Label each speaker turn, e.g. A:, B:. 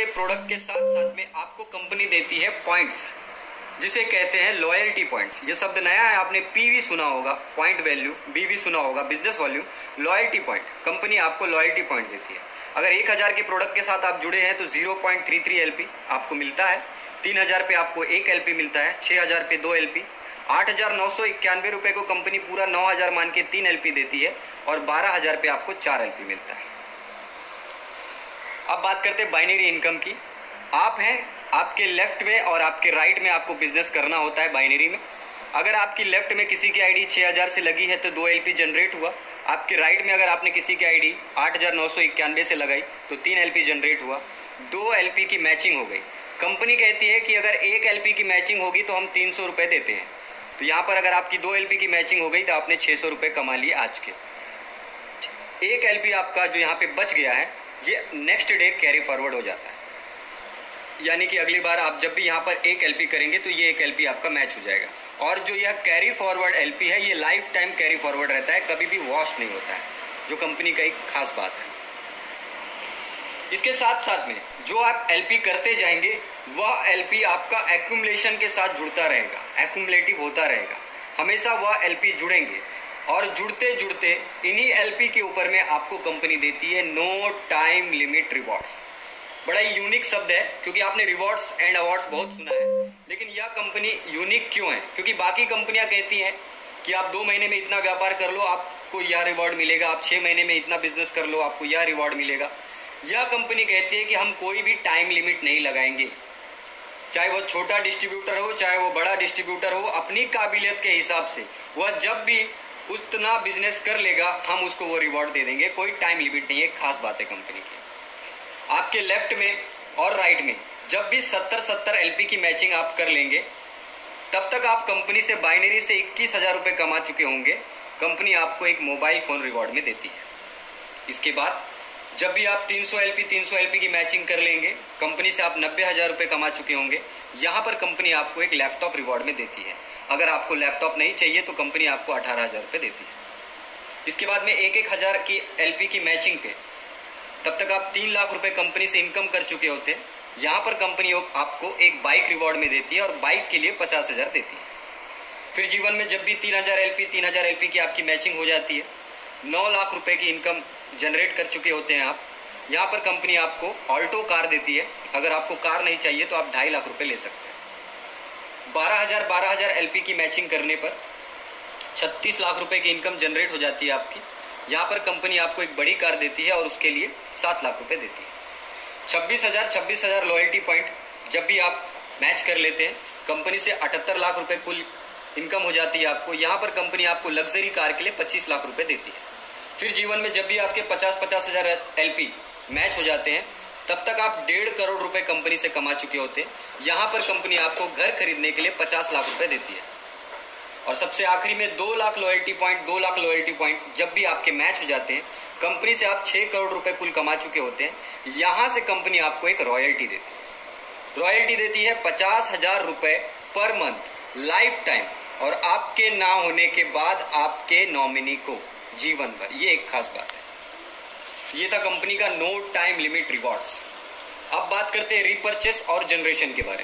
A: Product के साथ साथ में आपको कंपनी देती है पॉइंट्स, जिसे कहते हैं लॉयल्टी पॉइंट्स। ये शब्द नया है, आपने पीवी सुना होगा, पॉइंट वैल्यू, बीवी सुना होगा, business volume, loyalty point. Company आपको लॉयल्टी पॉइंट देती है। अगर 1000 के प्रोडक्ट के साथ आप जुड़े हैं तो 0.33 LP आपको मिलता है। 3000 पे आपको 1 LP मिलता है। 6000 पे 2 LP। 8,991 रुपये को कंपनी पूरा 9000 मान के 3 LP देती है और 12000 पे आपको 4 LP मिलता है। अब बात करते हैं बाइनरी इनकम की। आप हैं, आपके लेफ्ट में और आपके राइट में आपको बिजनेस करना होता है बाइनरी में। अगर आपकी लेफ्ट में किसी की आईडी 6000 से लगी है तो 2 LP जनरेट हुआ। आपके राइट में अगर आपने किसी की आईडी 8,991 से लगाई तो 3 LP जनरेट हुआ। 2 LP की मैचिंग हो गई। कंपनी कहती है कि अगर 1 LP की मैचिंग होगी तो हम 300 रुपये देते हैं। तो यहाँ पर अगर आपकी 2 LP की मैचिंग हो गई तो आपने 600 रुपये कमा लिए आज के। 1 LP आपका जो यहाँ पे बच गया है ये नेक्स्ट डे कैरी फॉरवर्ड हो जाता है, यानी कि अगली बार आप जब भी यहाँ पर 1 LP करेंगे तो ये 1 LP आपका मैच हो जाएगा। और जो यह कैरी फॉरवर्ड LP है ये लाइफ टाइम कैरी फॉरवर्ड रहता है, कभी भी वॉश नहीं होता है, जो कंपनी का एक खास बात है। इसके साथ साथ में जो आप LP करते जाएंगे वह LP आपका एक्यूमुलेशन के साथ जुड़ता रहेगा, एक्यूमुलेटिव होता रहेगा। हमेशा वह LP जुड़ेंगे और जुड़ते जुड़ते इन्हीं LP के ऊपर में आपको कंपनी देती है नो टाइम लिमिट रिवॉर्ड्स। बड़ा ही यूनिक शब्द है, क्योंकि आपने रिवॉर्ड्स एंड अवार्ड्स बहुत सुना है, लेकिन यह कंपनी यूनिक क्यों है? क्योंकि बाकी कंपनियां कहती हैं कि आप 2 महीने में इतना व्यापार कर लो आपको यह रिवॉर्ड मिलेगा, आप 6 महीने में इतना बिजनेस कर लो आपको यह रिवॉर्ड मिलेगा। यह कंपनी कहती है कि हम कोई भी टाइम लिमिट नहीं लगाएंगे, चाहे वो छोटा डिस्ट्रीब्यूटर हो चाहे वो बड़ा डिस्ट्रीब्यूटर हो, अपनी काबिलियत के हिसाब से वह जब भी उतना बिजनेस कर लेगा हम उसको वो रिवॉर्ड दे देंगे। कोई टाइम लिमिट नहीं है, खास बात है कंपनी की। आपके लेफ्ट में और राइट में जब भी 70-70 LP की मैचिंग आप कर लेंगे तब तक आप कंपनी से बाइनरी से 21,000 रुपये कमा चुके होंगे। कंपनी आपको एक मोबाइल फ़ोन रिवॉर्ड में देती है। इसके बाद जब भी आप 300 LP की मैचिंग कर लेंगे कंपनी से आप 90,000 रुपये कमा चुके होंगे। यहाँ पर कंपनी आपको एक लैपटॉप रिवॉर्ड में देती है। अगर आपको लैपटॉप नहीं चाहिए तो कंपनी आपको 18,000 रुपये देती है। इसके बाद में 1,000 की LP की मैचिंग पे तब तक आप 3 लाख रुपए कंपनी से इनकम कर चुके होते हैं। यहाँ पर कंपनी आपको एक बाइक रिवॉर्ड में देती है और बाइक के लिए 50,000 देती है। फिर जीवन में जब भी 3,000 LP की आपकी मैचिंग हो जाती है, 9 लाख रुपए की इनकम जनरेट कर चुके होते हैं आप। यहाँ पर कंपनी आपको ऑल्टो कार देती है। अगर आपको कार नहीं चाहिए तो आप 2.5 लाख रुपये ले सकते हैं। 12,000 LP की मैचिंग करने पर 36 लाख रुपए की इनकम जनरेट हो जाती है आपकी। यहाँ पर कंपनी आपको एक बड़ी कार देती है और उसके लिए 7 लाख रुपए देती है। 26,000 लॉयल्टी पॉइंट जब भी आप मैच कर लेते हैं कंपनी से 78 लाख रुपए कुल इनकम हो जाती है आपको। यहाँ पर कंपनी आपको लग्जरी कार के लिए 25 लाख रुपए देती है। फिर जीवन में जब भी आपके 50,000 LP मैच हो जाते हैं तब तक आप 1.5 करोड़ रुपए कंपनी से कमा चुके होते हैं। यहाँ पर कंपनी आपको घर खरीदने के लिए 50 लाख रुपए देती है। और सबसे आखिरी में 2 लाख लॉयल्टी पॉइंट जब भी आपके मैच हो जाते हैं कंपनी से आप 6 करोड़ रुपए कुल कमा चुके होते हैं। यहाँ से कंपनी आपको एक रॉयल्टी देती है। रॉयल्टी देती है 50,000 रुपये पर मंथ लाइफ टाइम, और आपके ना होने के बाद आपके नॉमिनी को जीवन भर। ये एक खास बात है। ये था कंपनी का नो टाइम लिमिट रिवॉर्ड्स। अब बात करते हैं रीपरचेस और जनरेशन के बारे में।